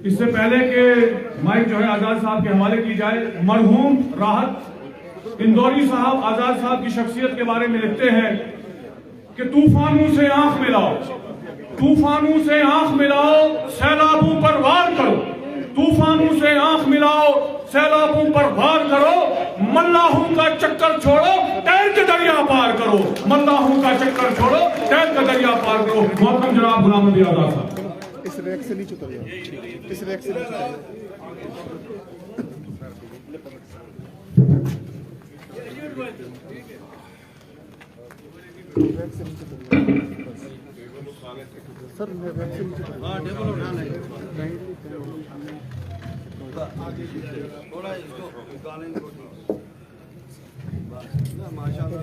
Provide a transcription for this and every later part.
इससे पहले कि माइक जो है आजाद साहब के हवाले की जाए, मरहूम राहत इंदौरी साहब आजाद साहब की शख्सियत के बारे में लिखते हैं कि तूफानों से आंख मिलाओ, तूफानों से आंख मिलाओ, सैलाबों पर वार करो, तूफानों से आंख मिलाओ, सैलाबों पर वार करो, मल्लाहों का चक्कर छोड़ो, तैर के दरिया पार करो, मल्लाहों का चक्कर छोड़ो, तैर के दरिया पार करो। मोहतरम जनाब गुलाम नबी आजाद साहब। इस रैक से नीचे उतर जाओ, इस रैक से नीचे उतर जाओ। रैक से नीचे उतर जाओ सर, रैक से नीचे उतर जाओ। हां टेबल उठा ले, नहीं थोड़ा इसको निकालेंगे बस ना, माशाल्लाह।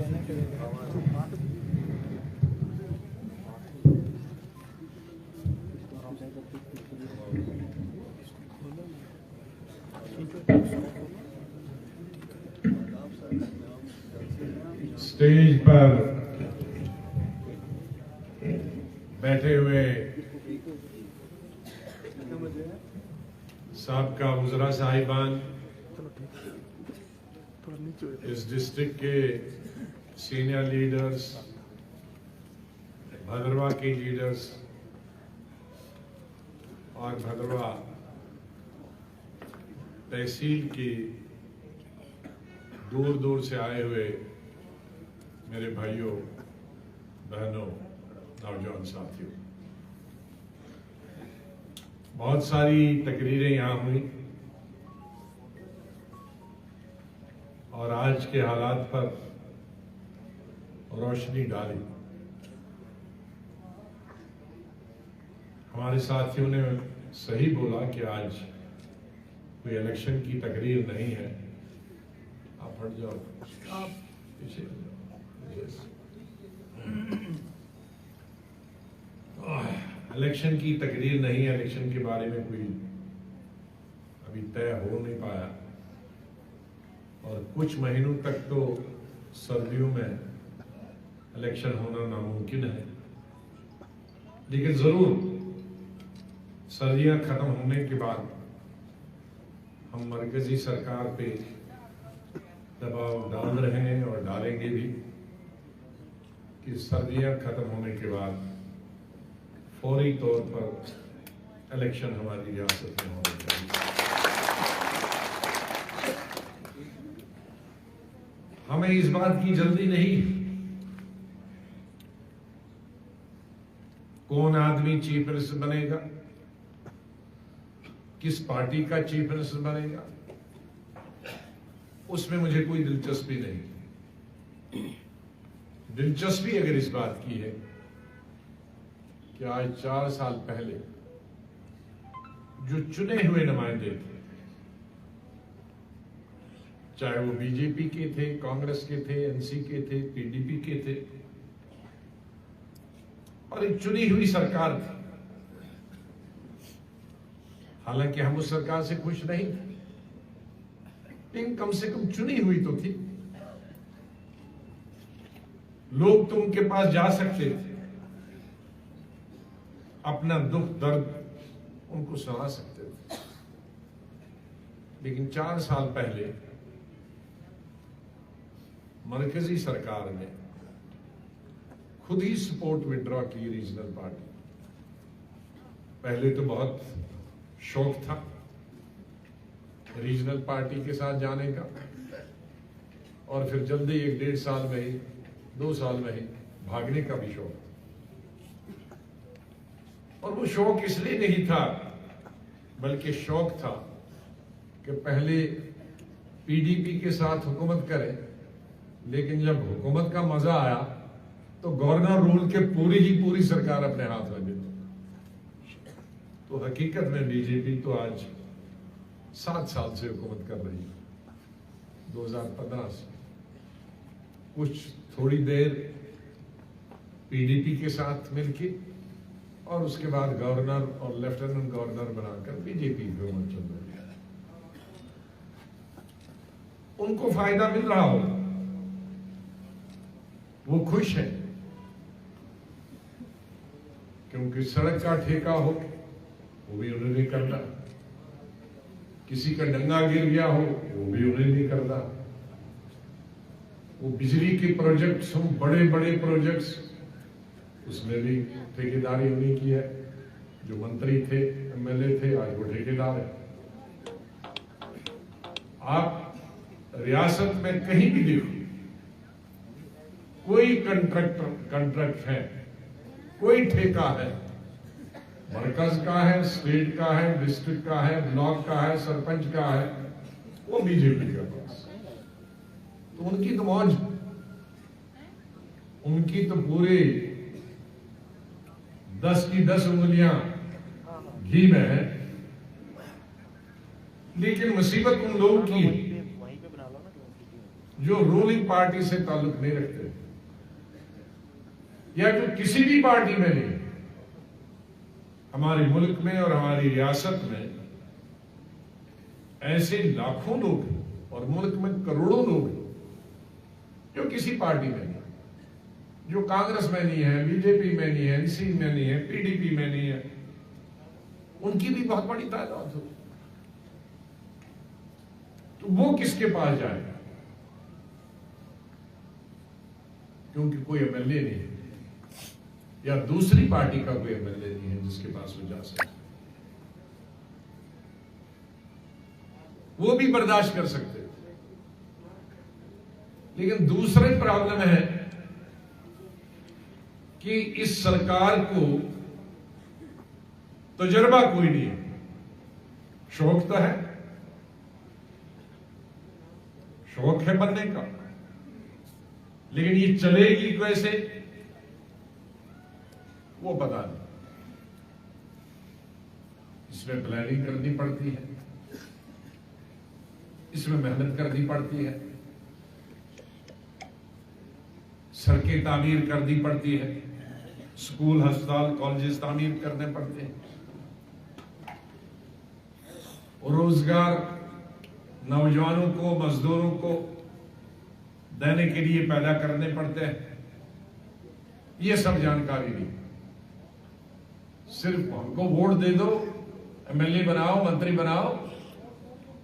स्टेज पर बैठे हुए साबका वज़रा साहिबान, इस डिस्ट्रिक्ट के सीनियर लीडर्स, भद्रवा के लीडर्स और भद्रवा तहसील की दूर दूर से आए हुए मेरे भाइयों बहनों नौजवान साथियों, बहुत सारी तकरीरें यहाँ हुई और आज के हालात पर रोशनी डाली। हमारे साथियों ने सही बोला कि आज कोई इलेक्शन की तकरीर नहीं है। आप हट जाओ, आप पीछे इलेक्शन की तकरीर नहीं है। इलेक्शन के बारे में कोई अभी तय हो नहीं पाया और कुछ महीनों तक तो सर्दियों में इलेक्शन होना नामुमकिन है, लेकिन जरूर सर्दियां खत्म होने के बाद हम मरकजी सरकार पे दबाव डाल रहे हैं और डालेंगे भी कि सर्दियां खत्म होने के बाद फौरी तौर पर इलेक्शन हमारी रियासत में होने चाहिए। हमें इस बात की जल्दी नहीं कौन आदमी चीफ मिनिस्टर बनेगा, किस पार्टी का चीफ मिनिस्टर बनेगा, उसमें मुझे कोई दिलचस्पी नहीं। दिलचस्पी अगर इस बात की है कि आज 4 साल पहले जो चुने हुए नुमाइंदे थे, चाहे वो बीजेपी के थे, कांग्रेस के थे, एनसी के थे, पीडीपी के थे, और एक चुनी हुई सरकार थी। हालांकि हम उस सरकार से खुश नहीं थे, लेकिन कम से कम चुनी हुई तो थी। लोग तो उनके पास जा सकते थे, अपना दुख दर्द उनको सुना सकते थे। लेकिन 4 साल पहले मरकजी सरकार ने खुद ही सपोर्ट विड्रॉ की रीजनल पार्टी। पहले तो बहुत शौक था रीजनल पार्टी के साथ जाने का, और फिर जल्दी 1-1.5 साल में ही 2 साल में ही भागने का भी शौक था। और वो शौक इसलिए नहीं था, बल्कि शौक था कि पहले पीडीपी के साथ हुकूमत करें, लेकिन जब हुकूमत का मजा आया तो गवर्नर रूल के पूरी सरकार अपने हाथ में लेते। तो हकीकत में बीजेपी तो आज 7 साल से हुकूमत कर रही है, 2015 से। कुछ थोड़ी देर पीडीपी के साथ मिलके और उसके बाद गवर्नर और लेफ्टिनेंट गवर्नर बनाकर बीजेपी हुकूमत चल रही है। उनको फायदा मिल रहा हो, वो खुश हैं कि क्योंकि सड़क का ठेका हो वो भी उन्हें नहीं करना, किसी का डंगा गिर गया हो वो भी उन्हें नहीं करना, वो बिजली के प्रोजेक्ट्स हों, बड़े बड़े प्रोजेक्ट्स, उसमें भी ठेकेदारी उन्हीं की है। जो मंत्री थे, एमएलए थे, आज वो ठेकेदार है। आप रियासत में कहीं भी देखो, कोई कंट्रैक्ट है, कोई ठेका है, मरकज का है, स्टेट का है, डिस्ट्रिक्ट का है, ब्लॉक का है, सरपंच का है, वो बीजेपी के पास। तो उनकी तो मौज, उनकी तो पूरे 10 की 10 उंगलियां घी में है। लेकिन मुसीबत उन लोगों की जो रूलिंग पार्टी से ताल्लुक नहीं रखते या जो किसी भी पार्टी में नहीं। हमारे मुल्क में और हमारी रियासत में ऐसे लाखों लोग और मुल्क में करोड़ों लोग जो किसी पार्टी में नहीं, जो कांग्रेस में नहीं है, बीजेपी में नहीं है, एनसी में नहीं है, पीडीपी में नहीं है, उनकी भी बहुत बड़ी तादाद हो। तो वो किसके पास जाएगा? क्योंकि कोई एमएलए नहीं है या दूसरी पार्टी का कोई एमएलए नहीं है जिसके पास वो जा सके। वो भी बर्दाश्त कर सकते, लेकिन दूसरी प्रॉब्लम है कि इस सरकार को तजुर्बा कोई नहीं है। शौक तो है, शौक है बनने का, लेकिन ये चलेगी कैसे वो पता नहीं। इसमें प्लानिंग करनी पड़ती है, इसमें मेहनत करनी पड़ती है, सड़कें तामीर करनी पड़ती है, स्कूल, अस्पताल, कॉलेजेस तामीर करने पड़ते हैं, रोजगार नौजवानों को, मजदूरों को देने के लिए पैदा करने पड़ते हैं। ये सब जानकारी नहीं। सिर्फ हमको वोट दे दो, एमएलए बनाओ, मंत्री बनाओ,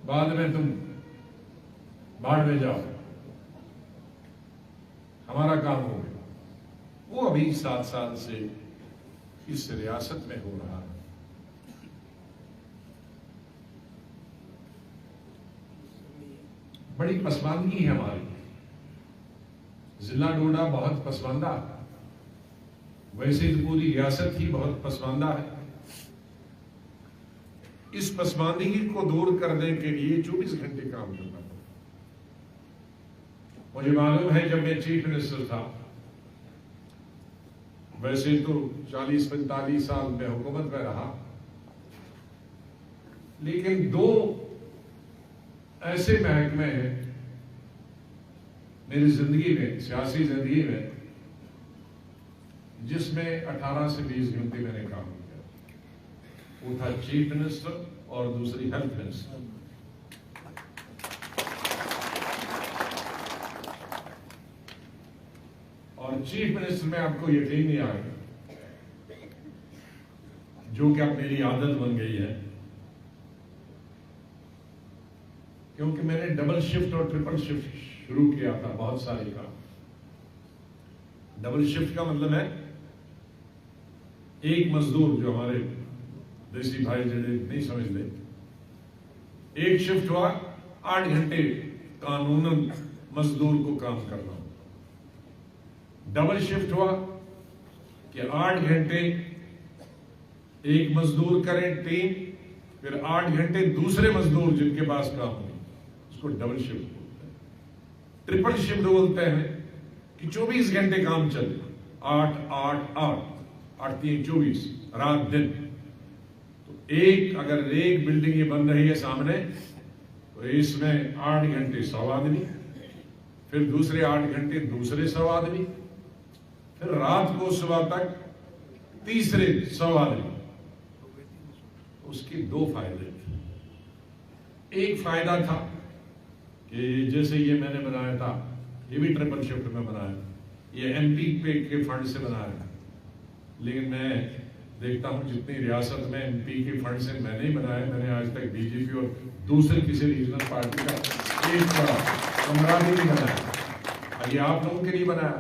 बाद में तुम बाढ़ में जाओ, हमारा काम हो गया। वो अभी 7 साल से इस रियासत में हो रहा है। बड़ी पसमानगी है हमारी। जिला डोडा बहुत पसमानदा है, वैसे तो पूरी रियासत ही बहुत पसमानदा है। इस पसमानदगी को दूर करने के लिए 24 घंटे काम करना पड़ता। मुझे मालूम है जब मैं चीफ मिनिस्टर था, वैसे तो 40-45 साल में हुकूमत में रहा, लेकिन 2 ऐसे महकमे हैं मेरी जिंदगी में, सियासी जिंदगी में, जिसमें 18 से 20 घंटे मैंने काम किया। वो था चीफ मिनिस्टर और दूसरी हेल्थ मिनिस्टर। और चीफ मिनिस्टर में आपको यकीन नहीं आएगा, जो कि अब मेरी आदत बन गई है, क्योंकि मैंने डबल शिफ्ट और ट्रिपल शिफ्ट शुरू किया था बहुत सारे काम। डबल शिफ्ट का मतलब है एक मजदूर, जो हमारे देसी भाई जड़े नहीं समझते, एक शिफ्ट हुआ 8 घंटे कानूनन मजदूर को काम करना। डबल शिफ्ट हुआ कि 8 घंटे एक मजदूर करें टीम, फिर 8 घंटे दूसरे मजदूर जिनके पास काम हो, उसको डबल शिफ्ट बोलते हैं। ट्रिपल शिफ्ट बोलते हैं कि 24 घंटे काम चले, 8 8 8 8 3 24 रात दिन। तो अगर एक बिल्डिंग ये बन रही है सामने, तो इसमें 8 घंटे 100 आदमी, फिर दूसरे 8 घंटे दूसरे 100 आदमी, फिर रात को सुबह तक तीसरे 100 आदमी। उसके 2 फायदे थे। एक फायदा था कि जैसे ये मैंने बनाया था, ये भी ट्रिपल शिफ्ट में बनाया, ये एमपी पे के फंड से बनाया, लेकिन मैं देखता हूं जितनी रियासत में MP के फंड से मैंने ही बनाया, मैंने आज तक BJP और दूसरे किसी रीजनल पार्टी का एक कमरा भी नहीं बनाया। ये आप लोगों के लिए बनाया।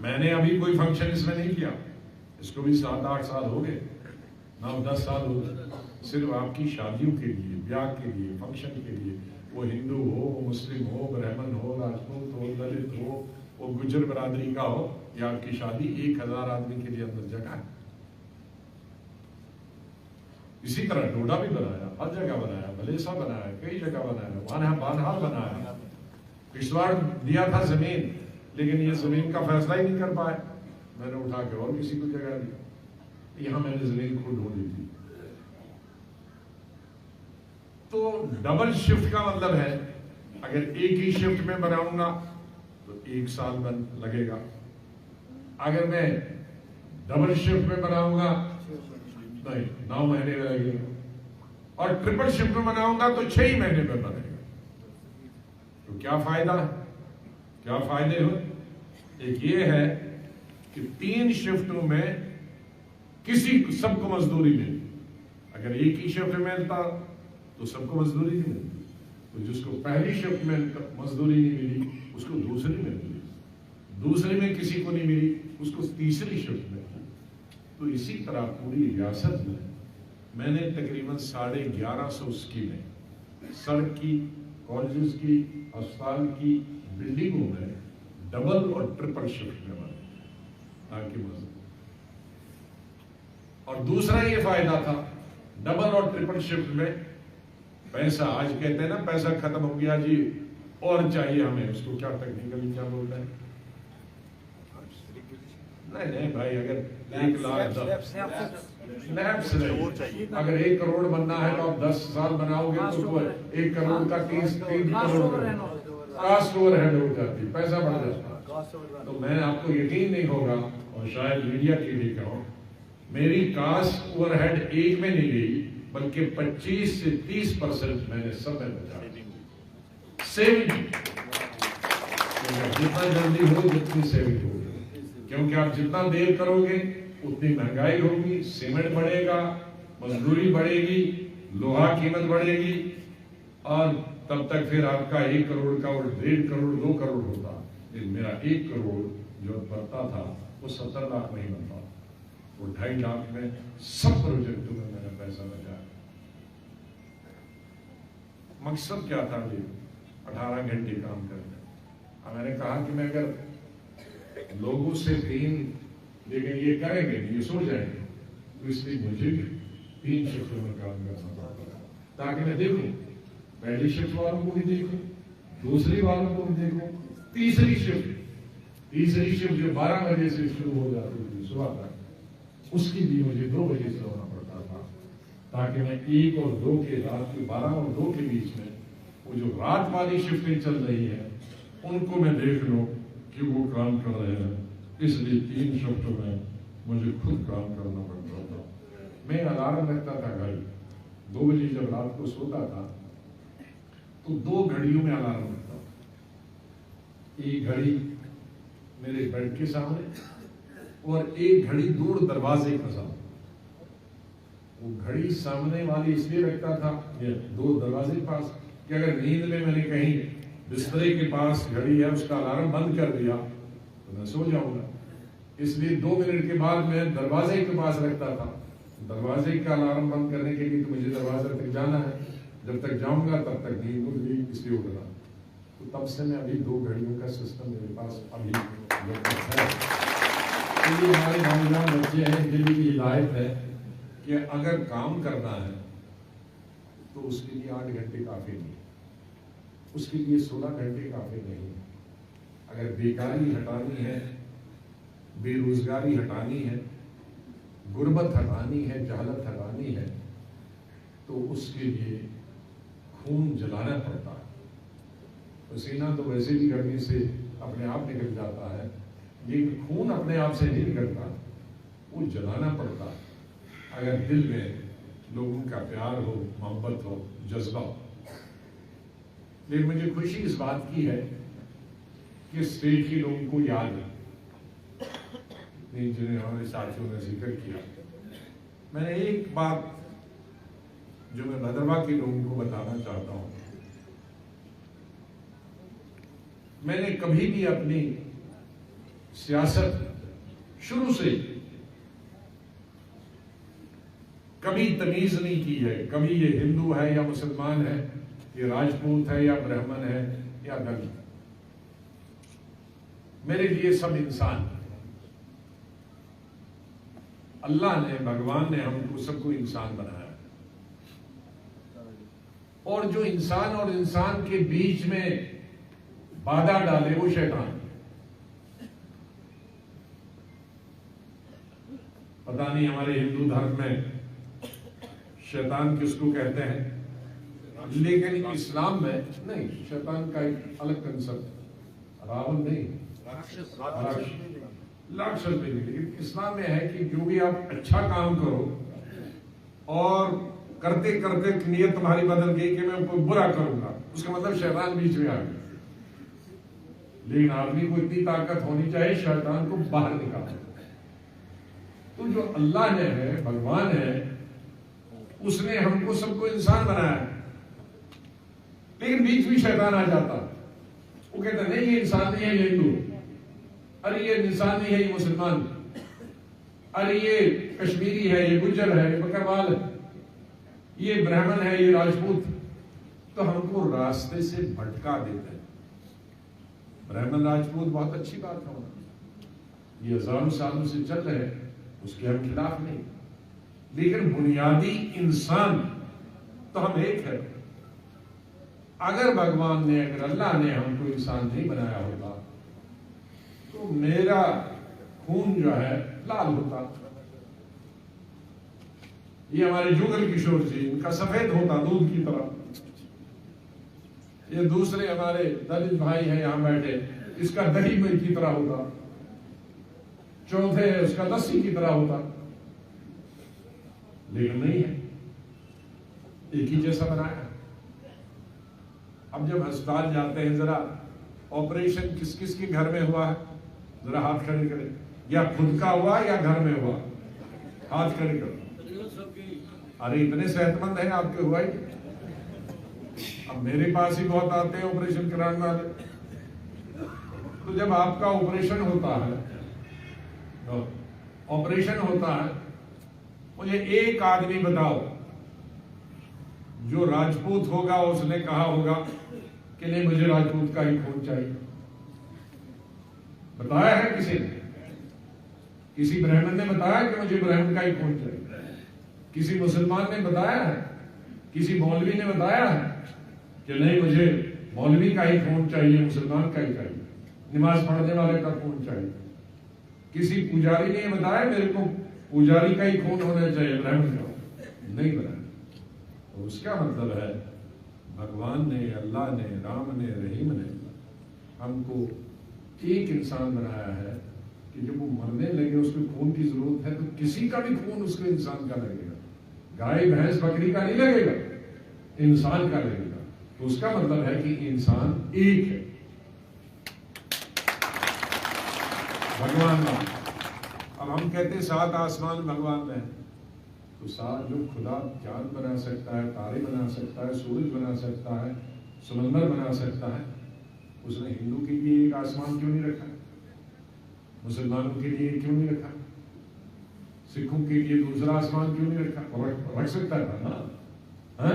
मैंने अभी कोई फंक्शन इसमें नहीं किया, इसको भी 7-8 साल हो गए, 9-10 साल हो गए। सिर्फ आपकी शादियों के लिए, ब्याह के लिए, फंक्शन के लिए, वो हिंदू हो, वो मुस्लिम हो, ब्राह्मण हो, राजपूत हो, दलित हो, वो गुजर बरादरी का हो, या आपकी शादी 1000 आदमी के लिए अंदर जगह है। इसी तरह डोडा भी बनाया, हर जगह बनाया, भलेसा बनाया, कई जगह बनाया, बानहाल बनाया। इस बार दिया था जमीन, लेकिन ये जमीन का फैसला ही नहीं कर पाए, मैंने उठा के और किसी को जगह दी। यहां मैंने जमीन खुद ढूंढी थी। तो डबल शिफ्ट का मतलब है, अगर एक ही शिफ्ट में बनाऊंगा तो 1 साल लगेगा, अगर मैं डबल शिफ्ट में बनाऊंगा नहीं 9 महीने लगेगा, और ट्रिपल शिफ्ट में बनाऊंगा तो 6 ही महीने में बनेगा। तो क्या फायदा है, क्या फायदे हो? एक ये है कि 3 शिफ्टों में सबको मजदूरी मिली। अगर एक ही शिफ्ट में मिलता तो सबको मजदूरी नहीं मिलती, तो जिसको पहली शिफ्ट में मजदूरी नहीं मिली उसको दूसरी में मिली, दूसरी में किसी को नहीं मिली उसको तीसरी शिफ्ट में। तो इसी तरह पूरी रियासत में मैंने तकरीबन 1150 स्कीमें सड़क की, कॉलेजेस की, अस्पताल की, बिल्डिंगों में डबल और ट्रिपल शिफ्ट में बनाई ताकि मजदूर। और दूसरा ये फायदा था, डबल और ट्रिपल शिफ्ट में पैसा, आज कहते हैं ना पैसा खत्म हो गया जी और चाहिए हमें, उसको क्या टेक्निकली क्या बोलते हैं? नहीं भाई, अगर 1 लाख अगर 1 करोड़ बनना है तो आप 10 साल बनाओगे तो 1 करोड़ का 3 करोड़ कास्ट ओवरहेड हो जाती, पैसा बढ़ जाता। तो मैं आपको यकीन नहीं होगा, और शायद मीडिया के लिए कहूं, मेरी कास्ट ओवरहेड 1 में नहीं गई, बल्कि 25 से 30% मैंने सब में बचा सेविंग। जितना जल्दी हो जितनी सेविंग होगी, क्योंकि आप जितना देर करोगे उतनी महंगाई होगी, सीमेंट बढ़ेगा, मजदूरी बढ़ेगी, लोहा कीमत बढ़ेगी, और तब तक फिर आपका 1 करोड़ का और 1.5 करोड़ 2 करोड़ होता। मेरा 1 करोड़ जो बनता था वो 70 लाख नहीं बनता, वो 2.5 लाख में सब प्रोजेक्टों में मैंने पैसा बचाया। मकसद क्या था जी? 18 घंटे काम करना। मैंने कहा कि मैं अगर लोगों से 3, लेकिन ये करेंगे नहीं, ये सो जाएंगे, तो इसलिए मुझे 3 शिफ्टों में काम करना पड़ता, ताकि मैं देखूं, पहली शिफ्ट वालों को भी देखूं, दूसरी वालों को भी देखूं, तीसरी शिफ्ट जो 12 बजे से शुरू हो जाती थी सुबह तक, उसकी भी मुझे 2 बजे से होना पड़ता था, ताकि मैं 1 और 2 के रात के 12 और 2 के बीच में वो जो रात वाली शिफ्टें चल रही है उनको मैं देख लूं कि वो काम कर रहे हैं। इसलिए 3 शिफ्टों में मुझे खुद काम करना पड़ता था। मैं अलार्म रखता था घड़ी, 2 बजे जब रात को सोता था तो 2 घड़ियों में अलार्म रखता था। एक घड़ी मेरे बेड के सामने और एक घड़ी दूर दरवाजे के सामने। वो घड़ी सामने वाली इसलिए रखता था, ये 2 दरवाजे के पास, कि अगर नींद में मैंने कहीं बिस्तरे के पास घड़ी है उसका अलार्म बंद कर दिया तो मैं सो जाऊंगा। इसलिए 2 मिनट के बाद मैं दरवाजे के पास रखता था। दरवाजे का अलार्म बंद करने के लिए तो मुझे दरवाजे तक जाना है, जब तक जाऊंगा तब तक नींद उड़ गई, इसलिए उठ रहा। तो तब से मैं अभी 2 घड़ियों का सिस्टम मेरे पास अभी है। तो ये हमारे नौजवान बच्चे हैं जिनकी हिदायत है कि अगर काम करना है तो उसके लिए 8 घंटे काफी नहीं, उसके लिए 16 घंटे काफी नहीं। अगर बेकारी हटानी है, बेरोजगारी हटानी है, गुर्बत हटानी है, जहालत हटानी है, तो उसके लिए खून जलाना पड़ता है। पसीना तो वैसे भी गर्मी से अपने आप निकल जाता है, लेकिन खून अपने आप से नहीं निकलता, वो जलाना पड़ता है। अगर दिल में लोगों का प्यार हो, मोहब्बत हो, जज्बा हो। लेकिन मुझे खुशी इस बात की है कि स्टेट के लोगों को याद है, जितनी जिन्हें हमारे साथियों ने जिक्र किया, मैंने एक बात जो मैं भद्रवाह के लोगों को बताना चाहता हूं, मैंने कभी भी अपनी सियासत शुरू से कभी तमीज नहीं की है। कभी ये हिंदू है या मुसलमान है, ये राजपूत है या ब्राह्मण है या दलित, मेरे लिए सब इंसान। अल्लाह ने, भगवान ने हमको सबको इंसान बनाया, और जो इंसान और इंसान के बीच में बाधा डाले वो शैतान। पता नहीं हमारे हिंदू धर्म में शैतान किसको कहते हैं, लेकिन इस्लाम में नहीं, शैतान का एक अलग कंसेप्ट, रावण नहीं, राक्षस भी नहीं, लेकिन इस्लाम में है कि जो भी आप अच्छा काम करो और करते करते नियत तुम्हारी बदल गई कि मैं कोई बुरा करूंगा, उसका मतलब शैतान बीच में आ गया। लेकिन आदमी को इतनी ताकत होनी चाहिए शैतान को बाहर निकालने। तो जो अल्लाह ने है, भगवान है, उसने हमको सबको इंसान बनाया, लेकिन बीच में शैतान आ जाता। वो कहता नहीं ये इंसान नहीं है, ये हिंदू, अरे ये इंसान नहीं है, ये मुसलमान, अरे ये कश्मीरी है, ये गुज्जर है, ये बकरवाल है, ये ब्राह्मण है, ये राजपूत। तो हमको रास्ते से भटका देते हैं। ब्राह्मण राजपूत बहुत अच्छी बात है, ये हजारों सालों से चल रहे हैं, उसके हम खिलाफ नहीं, लेकिन बुनियादी इंसान तो हम एक है। अगर भगवान ने, अगर अल्लाह ने हमको इंसान नहीं बनाया होता तो मेरा खून जो है लाल होता, ये हमारे जुगल किशोर जी, इनका सफेद होता दूध की तरह। ये दूसरे हमारे दलित भाई हैं यहां बैठे, इसका दही में की तरह होता, चौथे उसका लस्सी की तरह होता, लेकिन नहीं है, एक ही जैसा बनाया। अब जब अस्पताल जाते हैं, जरा ऑपरेशन किस किस के घर में हुआ है, जरा हाथ खड़े करें, या खुद का हुआ या घर में हुआ, हाथ खड़े करो। अरे इतने सेहतमंद हैं, आपके हुआ ही। अब मेरे पास ही बहुत आते हैं ऑपरेशन कराने वाले। तो जब आपका ऑपरेशन होता है, मुझे एक आदमी बताओ जो राजपूत होगा, उसने कहा होगा कि नहीं मुझे राजपूत का ही खून चाहिए। बताया है किसी ने? किसी ब्राह्मण ने बताया कि मुझे ब्राह्मण का ही खून चाहिए? किसी मुसलमान ने बताया है? किसी मौलवी ने बताया है कि नहीं मुझे मौलवी का ही खून चाहिए, मुसलमान का ही चाहिए, नमाज पढ़ने वाले का खून चाहिए? किसी पुजारी ने बताया मेरे को पुजारी का ही खून होना चाहिए, ब्राह्मण का नहीं बताया। तो उसका मतलब है भगवान ने, अल्लाह ने, राम ने, रहीम ने हमको एक इंसान बनाया है कि जब वो मरने लगे, उसको खून की जरूरत है, तो किसी का भी खून उसको इंसान का लगेगा, गाय भैंस बकरी का नहीं लगेगा, इंसान का लगेगा। तो उसका मतलब है कि इंसान एक है, भगवान का। अब हम कहते हैं 7 आसमान भगवान में है, तो 7 जो खुदा चांद बना सकता है, तारे बना सकता है, सूरज बना सकता है, समंदर बना सकता है, उसने हिंदू के लिए एक आसमान क्यों नहीं रखा, मुसलमानों के लिए क्यों नहीं रखा, सिखों के लिए दूसरा आसमान क्यों नहीं रखा? रख सकता था ना, है?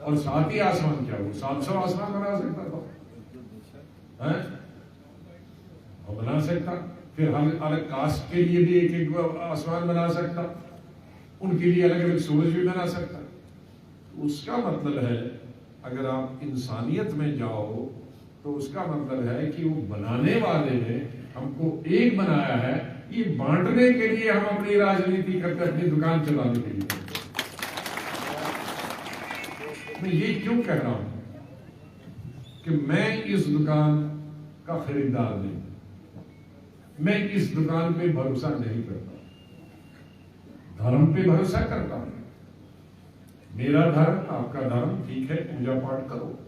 और 7 ही आसमान क्या, वो 700 आसमान बना सकता था, है? और बना सकता। फिर हम अलग कास्ट के लिए भी एक एक आसमान बना सकता, उनके लिए अलग अलग सूरज भी बना सकता। उसका मतलब है अगर आप इंसानियत में जाओ तो उसका मतलब है कि वो बनाने वाले ने हमको एक बनाया है, ये बांटने के लिए हम अपनी राजनीति करते, अपनी दुकान चलाने के लिए। मैं ये क्यों कह रहा हूं कि मैं इस दुकान का खरीदार नहीं, मैं इस दुकान पे भरोसा नहीं करता, धर्म पे भरोसा करता हूं। मेरा धर्म, आपका धर्म, ठीक है, पूजा पाठ करो,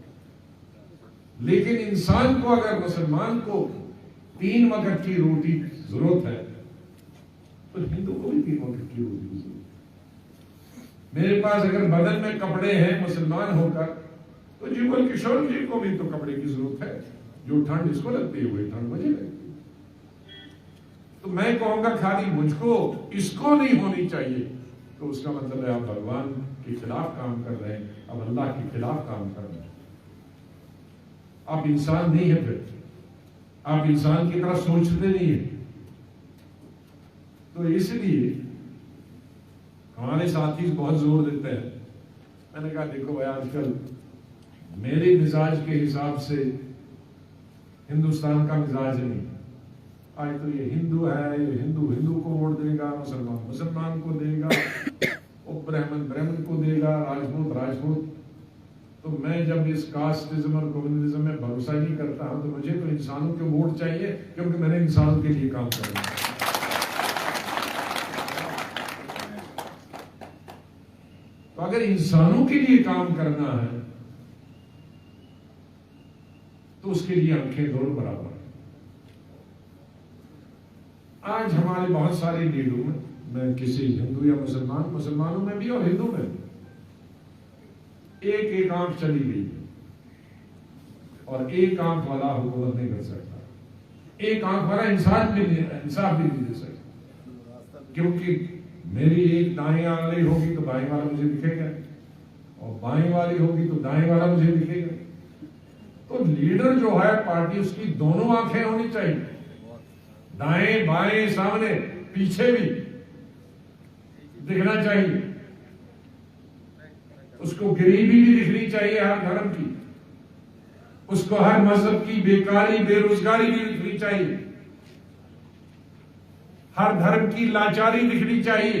लेकिन इंसान को, अगर मुसलमान को 3 वक्त की रोटी जरूरत है, तो हिंदू को भी 3 वक्त की रोटी की जरूरत है। मेरे पास अगर बदन में कपड़े हैं मुसलमान होकर, तो जुगल किशोर जी को भी तो कपड़े की जरूरत है। जो ठंड इसको लगती है वही ठंड मुझे लगती है। तो मैं कहूंगा खाली मुझको इसको नहीं होनी चाहिए, तो उसका मतलब है आप भगवान के खिलाफ काम कर रहे हैं, अब अल्लाह के खिलाफ काम कर रहे हैं। आप इंसान नहीं है, फिर आप इंसान की तरह सोचते नहीं है। तो इसलिए हमारे साथी बहुत जोर देते हैं। मैंने कहा देखो भाई, आजकल मेरे मिजाज के हिसाब से हिंदुस्तान का मिजाज नहीं। आज तो ये हिंदू है, ये हिंदू हिंदू को वोट देगा, मुसलमान मुसलमान को देगा, और ब्राह्मण ब्राह्मण को देगा, राजपूत राजपूत। तो मैं जब इस कास्टिज्म और कम्युनिज्म में भरोसा नहीं करता हूं, तो मुझे तो इंसानों के वोट चाहिए, क्योंकि मैंने इंसानों के लिए काम करना है। तो अगर इंसानों के लिए काम करना है, तो उसके लिए आंखें दोनों बराबर है। आज हमारे बहुत सारे लीडरों में, मैं किसी हिंदू या मुसलमानों में भी और हिंदू में भी, एक एक आंख चली गई और एक आंख वाला हुकूमत नहीं कर सकता। एक आंख वाला इंसाफ भी नहीं दे सकता, क्योंकि मेरी एक दाएं वाली होगी तो बाएं वाला मुझे दिखेगा, और बाएं वाली होगी तो दाएं वाला मुझे दिखेगा। तो लीडर जो है पार्टी, उसकी दोनों आंखें होनी चाहिए, दाएं बाएं सामने पीछे भी दिखना चाहिए। उसको गरीबी भी दिखनी चाहिए हर धर्म की, उसको हर मजहब की बेकारी बेरोजगारी भी दिखनी चाहिए, हर धर्म की लाचारी दिखनी चाहिए,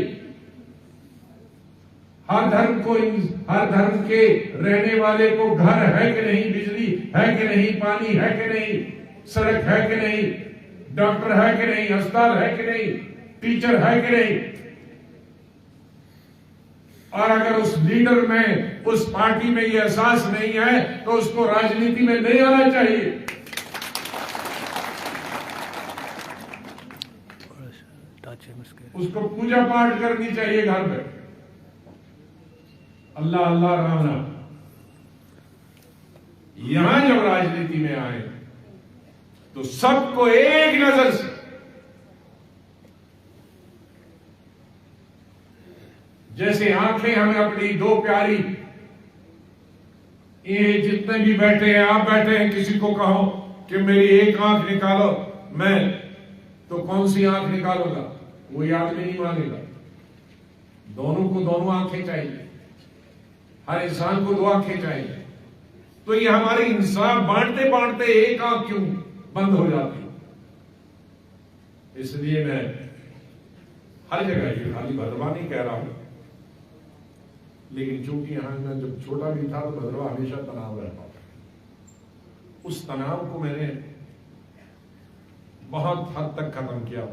हर धर्म के रहने वाले को घर है कि नहीं, बिजली है कि नहीं, पानी है कि नहीं, सड़क है कि नहीं, डॉक्टर है कि नहीं, अस्पताल है कि नहीं, टीचर है कि नहीं। और अगर उस लीडर में, उस पार्टी में ये एहसास नहीं है, तो उसको राजनीति में नहीं आना चाहिए। उसको पूजा पाठ करनी चाहिए घर पे, अल्लाह अल्लाह राम राम। यहां जब राजनीति में आए तो सबको एक नजर से, जैसे आंखें हमें अपनी दो प्यारी, ये जितने भी बैठे हैं, आप बैठे हैं, किसी को कहो कि मेरी एक आंख निकालो, मैं तो कौन सी आंख निकालूंगा, वो आदमी नहीं मानेगा। दोनों को दोनों आंखें चाहिए, हर इंसान को 2 आंखें चाहिए। तो ये हमारे इंसाफ बांटते बांटते एक आंख क्यों बंद हो जाती। इसलिए मैं हर जगह, ये खाली भद्रवाह नहीं कह रहा हूं, लेकिन चूंकि यहां मैं जब छोटा भी था तो भद्रवाह हमेशा तनाव रहता था। उस तनाव को मैंने बहुत हद तक खत्म किया,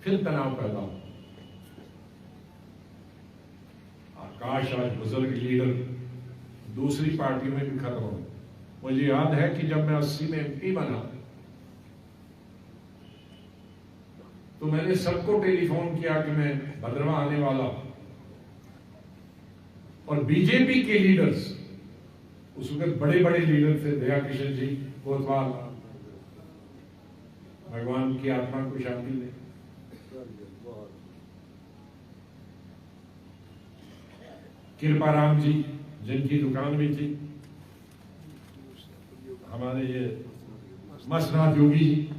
फिर तनाव पैदा हो। काश आज बुजुर्ग लीडर दूसरी पार्टी में भी खत्म हो। मुझे याद है कि जब मैं 80 में MP बना, तो मैंने सबको टेलीफोन किया कि मैं भद्रवाह आने वाला हूं, और बीजेपी के लीडर्स, उस वक्त बड़े बड़े लीडर थे, दया किशन जी कोतवाल, भगवान की आत्मा को शांति दे, कृपाराम जी जिनकी दुकान भी थी, हमारे ये मसनाथ योगी जी,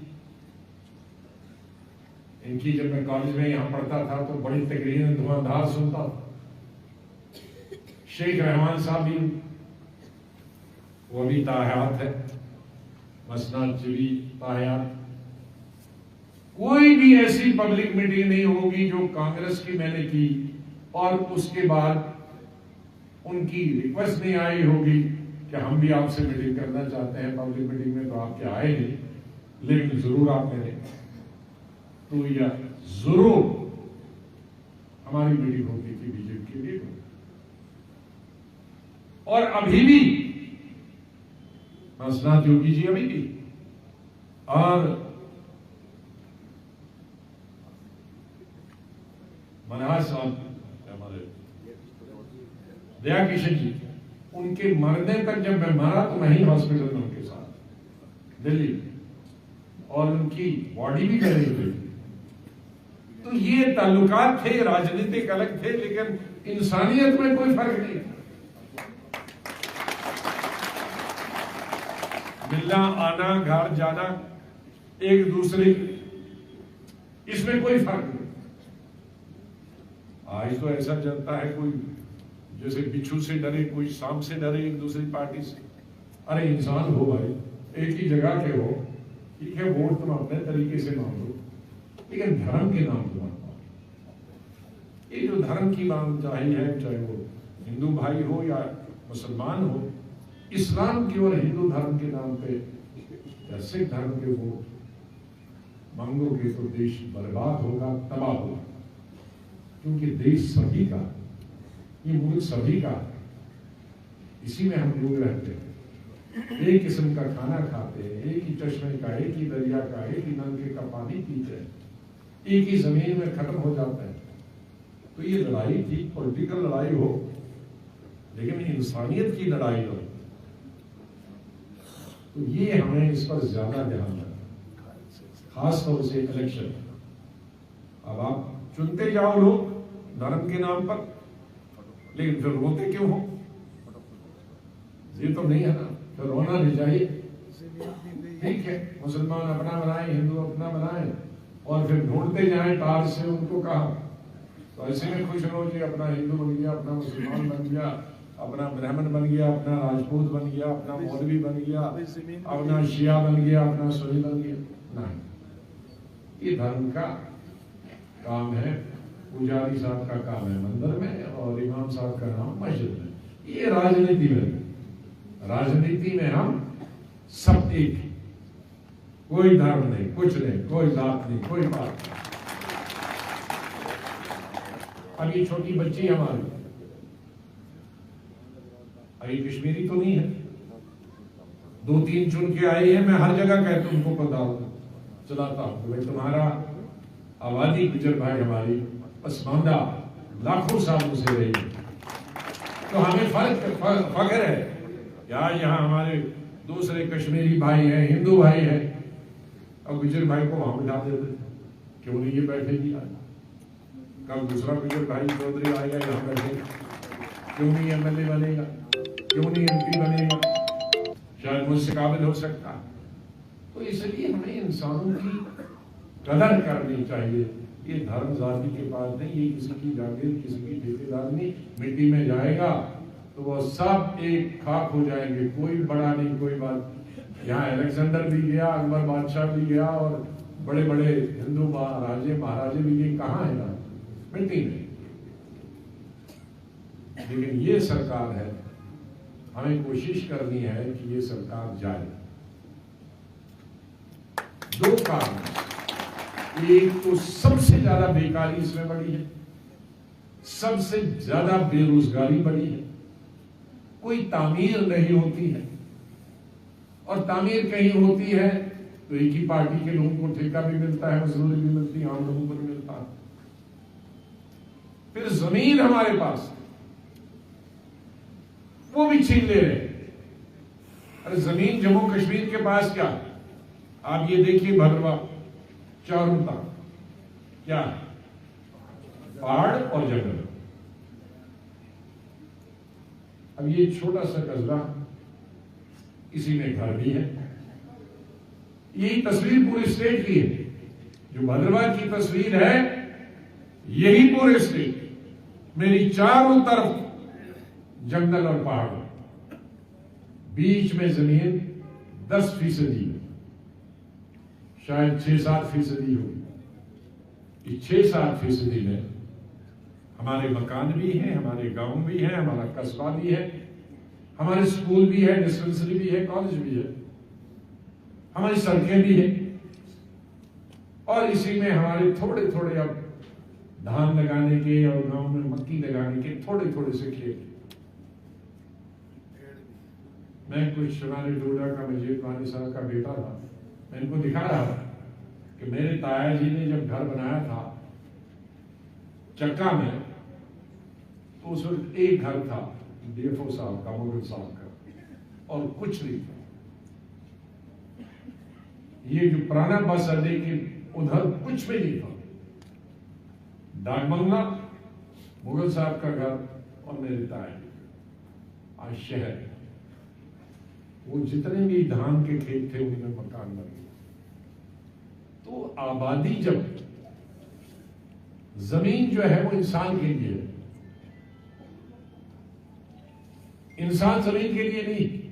इनकी जब मैं कॉलेज में यहां पढ़ता था तो बड़ी तकरीरें धुआंधार सुनता था। शेख रहमान साहब भी, वो भी ताहयात है, मसनाथ जी भी ताहयात। कोई भी ऐसी पब्लिक मीटिंग नहीं होगी जो कांग्रेस की मैंने की और उसके बाद उनकी रिक्वेस्ट नहीं आई होगी कि हम भी आपसे मीटिंग करना चाहते हैं। पब्लिक मीटिंग में तो आपके आए नहीं, लेकिन जरूर आपने तो या जरूर हमारी मीटिंग होती थी बीजेपी के लिए। और अभी भी मसनाथ योगी जी अभी भी, और मनहाज साहब हमारे दया किशन जी, उनके मरने तक जब मैं मरा तो मैं ही हॉस्पिटल में उनके साथ दिल्ली, और उनकी बॉडी भी गई हुई। तो ये ताल्लुकात थे, राजनीतिक अलग थे, लेकिन इंसानियत में कोई फर्क नहीं। मिलना आना, घर जाना, एक दूसरे, इसमें कोई फर्क नहीं। आज तो ऐसा चलता है, कोई जैसे बिच्छू से डरे, कोई सांप से डरे, एक दूसरी पार्टी से। अरे इंसान हो भाई, एक ही जगह के हो, ठीक है, वोट तुम अपने तरीके से मांगो, लेकिन धर्म के नाम पर मत मांगो। ये जो धर्म की मांगचाही है, चाहे वो हिंदू भाई हो या मुसलमान हो, इस्लाम की और हिंदू धर्म के नाम पे या सिख धर्म के वोट मांगोगे तो देश बर्बाद होगा, तबाह होगा। क्योंकि देश सभी का, ये मुल्क सभी का, इसी में हम लोग रहते हैं, एक किस्म का खाना खाते हैं, एक ही चश्मे का, एक ही दरिया का, एक ही नलके का पानी पीते हैं, एक ही जमीन में खत्म हो जाता है। तो ये लड़ाई ठीक पॉलिटिकल लड़ाई हो, लेकिन इंसानियत की लड़ाई हो, तो ये हमें इस पर ज्यादा ध्यान रखना, खास तौर से इलेक्शन। अब आप चुनते जाओ लोग धर्म के नाम पर, लेकिन फिर रोते क्यों हो? ये तो नहीं है ना, फिर रोना नहीं चाहिए। ठीक है, मुसलमान अपना बनाए, हिंदू अपना बनाए, और फिर ढूंढते जाए तार से उनको कहा, तो ऐसे में खुश रहो जी, अपना हिंदू बन गया, अपना मुसलमान बन गया, अपना ब्राह्मण बन गया, अपना राजपूत बन गया, अपना मौलवी बन गया, अपना शिया बन गया, अपना सुन्नी बन गया। नहीं, ये धर्म का काम है, पुजारी साहब का काम है मंदिर में, और इमाम साहब का नाम मस्जिद में। ये राजनीति में, राजनीति में हम सब एक, कोई धर्म नहीं, कुछ नहीं, कोई जात नहीं, कोई बात नहीं। अब ये छोटी बच्ची हमारी, अभी कश्मीरी तो नहीं है, 2-3 चुन के आई है, मैं हर जगह कहता हूं उनको पता चलाता हूं, भाई तुम्हारा आबादी गुजर भाई हमारी पसमानदा लाखों सालों से रही है। तो हमें फख्र है कि आज यहाँ हमारे दूसरे कश्मीरी भाई हैं, हिंदू भाई हैं, और गुजर भाई को वहां बिठा देते, क्यों नहीं ये बैठेगी? आज कल दूसरा गुजर भाई चौधरी आएगा, यहाँ बैठेगा, क्यों नहीं एमएलए बनेगा, क्यों नहीं एमपी बनेगा, शायद मुझसे काबिल हो सकता। तो इसलिए हमें इंसानों की कदर करनी चाहिए। ये धर्म जाति के पास नहीं, ये किसी की जागीर, किसी की ठेकेदारी नहीं। मिट्टी में जाएगा तो वो सब एक खाक हो जाएंगे, कोई बड़ा नहीं, कोई बात। यहाँ अलेक्जेंडर भी गया, अकबर बादशाह भी गया, और बड़े बड़े हिंदू महाराजे भी गए, कहाँ है ना, मिट्टी में। लेकिन ये सरकार है, हमें कोशिश करनी है कि ये सरकार जाए। 2 कारण, एक तो सबसे ज्यादा बेकारी इसमें बढ़ी है, सबसे ज्यादा बेरोजगारी बढ़ी है, कोई तामीर नहीं होती है, और तामीर कहीं होती है तो एक ही पार्टी के लोगों को ठेका भी मिलता है, मजदूरी भी मिलती है, आम लोगों को भी मिलता है। फिर जमीन हमारे पास वो भी छीन ले रहे। अरे जमीन जम्मू कश्मीर के पास क्या, आप ये देखिए भद्रवा चारों तरफ क्या, पहाड़ और जंगल। अब ये छोटा सा कस्बा, इसी में घर भी है। यही तस्वीर पूरे स्टेट की है, जो भद्रवा की तस्वीर है, यही पूरे स्टेट। मेरी चारों तरफ जंगल और पहाड़, बीच में जमीन 10% शायद 6-7% होगी। 6-7% में हमारे मकान भी हैं, हमारे गांव भी हैं, हमारा कस्बा भी है, हमारे स्कूल भी है, डिस्पेंसरी भी है, कॉलेज भी है, हमारी सड़कें भी है, और इसी में हमारे थोड़े थोड़े अब धान लगाने के और गांव में मक्की लगाने के थोड़े थोड़े से खेत। मैं कुछ हमारे डोडा का मजीद वानी साहब का बेटा था, मैं इनको दिखा रहा था कि मेरे ताया जी ने जब घर बनाया था चक्का में, तो उस वक्त एक घर था डीएफओ साहब का, मुगल साहब का, और कुछ नहीं था। ये जो पुराना बस अड्डे के उधर कुछ भी नहीं था। डाकबंगला, मुगल साहब का घर और मेरे ताए। आज शहर, वो जितने भी धान के खेत थे उनमें मकान बन गए। तो आबादी, जब जमीन जो है वो इंसान के लिए है, इंसान जमीन के लिए नहीं।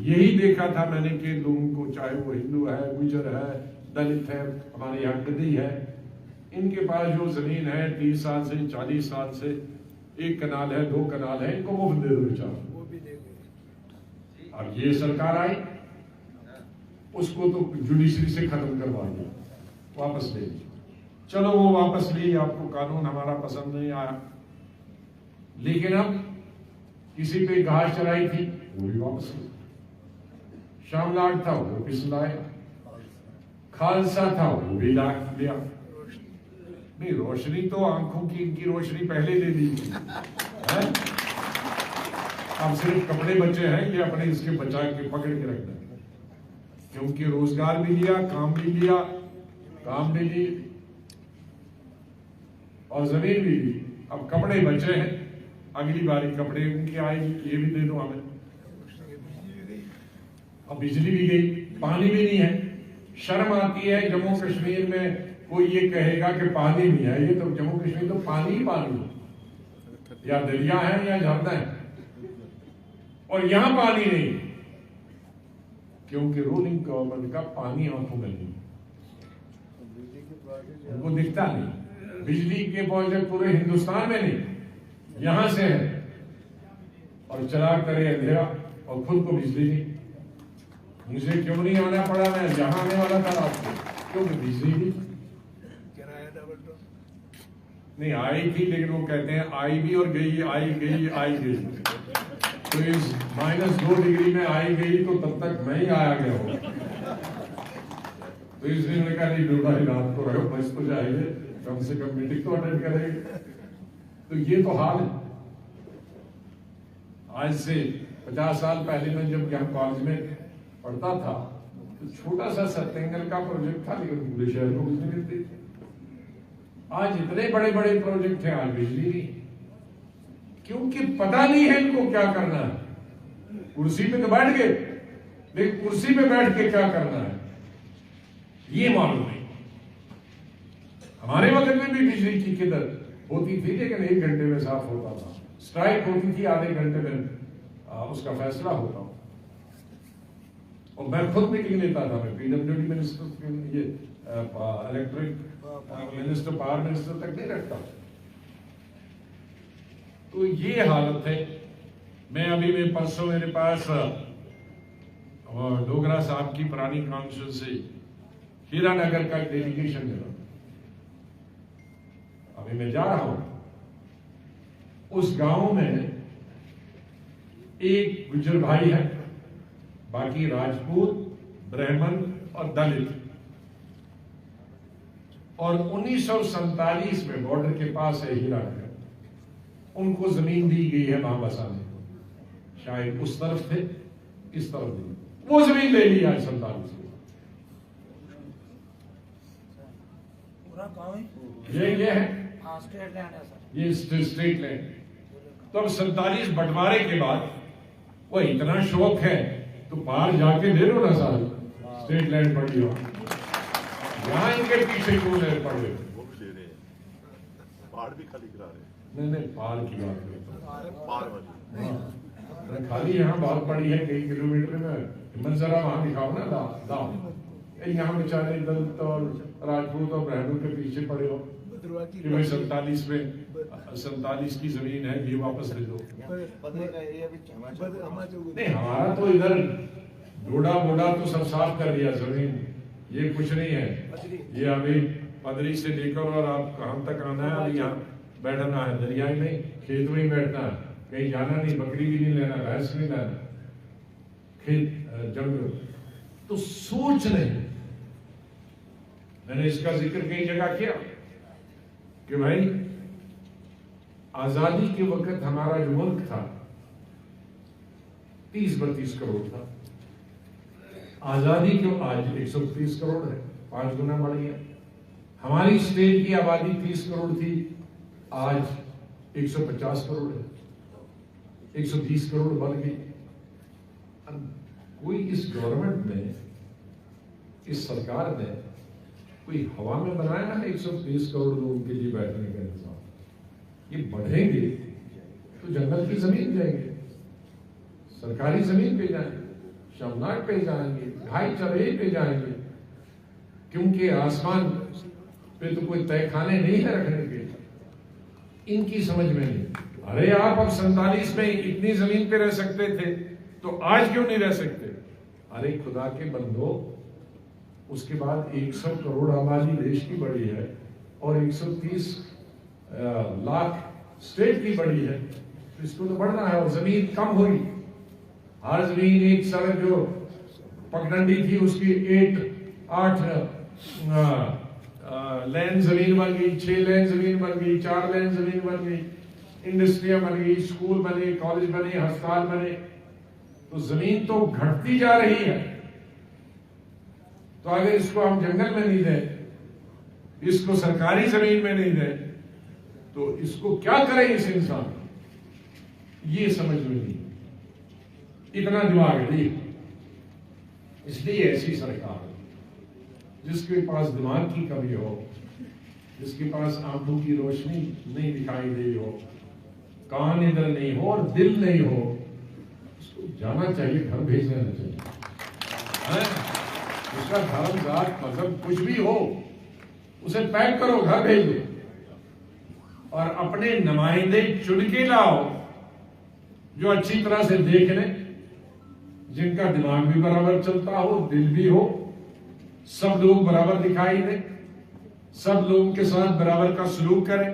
यही देखा था मैंने कि लोगों को, चाहे वो हिंदू है, गुजर है, दलित है, हमारे यहाँ गद्दी है, इनके पास जो जमीन है 30 साल से 40 साल से, 1 कनाल है, 2 कनाल है, इनको मुफ्त दे दो बेचारा। अब ये सरकार आई, उसको तो जुडिशरी से खत्म करवा दिया, वापस ले लीजिए। चलो वो वापस ली, आपको कानून हमारा पसंद नहीं आया, लेकिन अब किसी पे घास चराई थी वो भी वापस ली, शामलाट था वो पिसलाया, खालसा था वो भी लाख दिया। नहीं, रोशनी तो आंखों की, इनकी रोशनी पहले ले ली थी, अब सिर्फ कपड़े बचे हैं, ये अपने इसके बचा के पकड़ के रखना, क्योंकि रोजगार भी लिया, काम भी लिया, काम भी ली और जमीन भी ली। अब कपड़े बचे हैं, अगली बारी कपड़े उनकी आएगी, ये भी दे दो हमें। अब बिजली भी गई, पानी भी नहीं है। शर्म आती है जम्मू कश्मीर में कोई ये कहेगा कि पानी नहीं है। ये तो जम्मू कश्मीर तो पानी ही पानी है, या दरिया है या झरना है, और यहां पानी नहीं, क्योंकि रूलिंग गवर्नमेंट का पानी आंखों में नहीं, उनको दिखता नहीं। बिजली के प्रोजेक्ट पूरे हिंदुस्तान में नहीं, यहां से है, और चला करे अंधेरा, और खुद को बिजली नहीं। मुझे क्यों नहीं आना पड़ा, मैं जहां आने वाला था रात को, क्योंकि बिजली नहीं। नहीं आई थी, लेकिन वो कहते हैं आई भी और गई, आई गई, आई गई। तो इस -2 डिग्री में आई गई, तो तब तक मैं ही आया गया हूं। तो इसलिए मैंने कहा नहीं, डोडा ही रात को रहो, बस तो जाइए, कम से कम मीटिंग तो अटेंड करेंगे। तो ये तो हाल है। आज से 50 साल पहले में जब यहाँ कॉलेज में पढ़ता था, तो छोटा सा सत्तेंगल का प्रोजेक्ट था, लेकिन पूरे शहर को बिजली मिलती थी। आज इतने बड़े बड़े प्रोजेक्ट हैं, आज बिजली नहीं, क्योंकि पता नहीं है इनको क्या करना है। कुर्सी पे तो बैठ गए, लेकिन कुर्सी पे बैठ के क्या करना है ये मालूम नहीं। हमारे वक्त में भी बिजली की किल्लत होती थी, लेकिन 1 घंटे में साफ होता था। स्ट्राइक होती थी, आधे घंटे में उसका फैसला होता। और मैं खुद मीटिंग लेता था, मैं पीडब्ल्यूडी मिनिस्टर, ये इलेक्ट्रिक मिनिस्टर, पावर मिनिस्टर तक नहीं रखता। तो ये हालत है। मैं अभी में परसों मेरे पास डोगरा साहब की पुरानी काउंसिल से हीरानगर का डेलीगेशन मिला। अभी मैं जा रहा हूं। उस गांव में एक गुज्जर भाई है, बाकी राजपूत, ब्राह्मण और दलित। और 1947 में बॉर्डर के पास है हीरानगर, उनको जमीन दी गई है वहां बसाने को। शायद उस तरफ थे, इस तरफ दी, वो जमीन ले ली आज 47 में। ये है स्टेट लैंड है सर, ये स्टेट लैंड। तो अब 47 बंटवारे के बाद वो इतना शौक है तो बाहर जाके ले लो ना सारी स्टेट लैंड पड़ी हो, यहाँ इनके पीछे क्यों नहीं पड़े? पहाड़ भी खाली करा रहे। नहीं पहाड़ की बात करता पहाड़ वाली खाली यहाँ बहुत पड़ी है कई किलोमीटर में। हिम्मत जरा वहां दिखाओ ना, दाओ यहाँ बेचारे दलित और राजपूत और ब्राह्मण के पीछे पड़े हो कि भाई 47 की जमीन है, ये वापस ले दो। नहीं, हमारा तो इधर डोडा बोडा तो सब साफ कर दिया जमीन, ये कुछ नहीं है। ये अभी पदरी से लेकर और आप कहां तक आना है, अभी यहाँ बैठना है, दरिया ही नहीं, खेत में ही बैठना है, कहीं जाना नहीं, बकरी भी नहीं लेना, भैंस नहीं लेना, खेत जंगल। तो सोच नहीं, मैंने इसका जिक्र कई जगह किया कि भाई आजादी के वक्त हमारा जो मुल्क था 30-32 करोड़ था, आजादी के आज 130 करोड़ है, 5 गुना बढ़ गया। हमारी स्टेट की आबादी 30 करोड़ थी, आज 150 करोड़ है, 130 करोड़ बढ़ गई। कोई इस गवर्नमेंट ने, इस सरकार ने कोई हवा में बनाया है 130 करोड़ लोगों के लिए बैठने का इंतजाम? ये बढ़ेंगे तो जंगल की जमीन जाएंगे, सरकारी जमीन पे जाएंगे, शमनाट पे जाएंगे, ढाई चरही पे जाएंगे, क्योंकि आसमान पे तो कोई तहखाने नहीं है रखने के। इनकी समझ में नहीं। अरे आप अब 47 में इतनी जमीन पे रह सकते थे तो आज क्यों नहीं रह सकते? अरे खुदा के बंदो, उसके बाद 100 करोड़ आबादी देश की बढ़ी है और 130 लाख स्टेट की बढ़ी है, तो इसको तो बढ़ना है। और जमीन कम हुई, हर जमीन, एक सड़क जो पगडंडी थी उसकी 8 लेन जमीन बन गई, 6 लेन जमीन बन गई, 4 लेन जमीन बन गई, इंडस्ट्रियां बन गई, स्कूल बने, कॉलेज बने, अस्पताल बने। तो जमीन तो घटती जा रही है। तो अगर इसको हम जंगल में नहीं दें, इसको सरकारी जमीन में नहीं दें, तो इसको क्या करें इस इंसान? ये समझ में नहीं, इतना दिमाग नहीं। इसलिए ऐसी सरकार जिसके पास दिमाग की कमी हो, जिसके पास आंखों की रोशनी नहीं दिखाई दे हो, कान इधर नहीं हो और दिल नहीं हो, उसको जाना चाहिए, घर भेज देना चाहिए। उसका धर्म, जात, मजहब कुछ भी हो, उसे पैक करो, घर भेज दो और अपने नुमाइंदे चुन के लाओ जो अच्छी तरह से देख लें, जिनका दिमाग भी बराबर चलता हो, दिल भी हो, सब लोग बराबर दिखाई दे, सब लोगों के साथ बराबर का सलूक करें,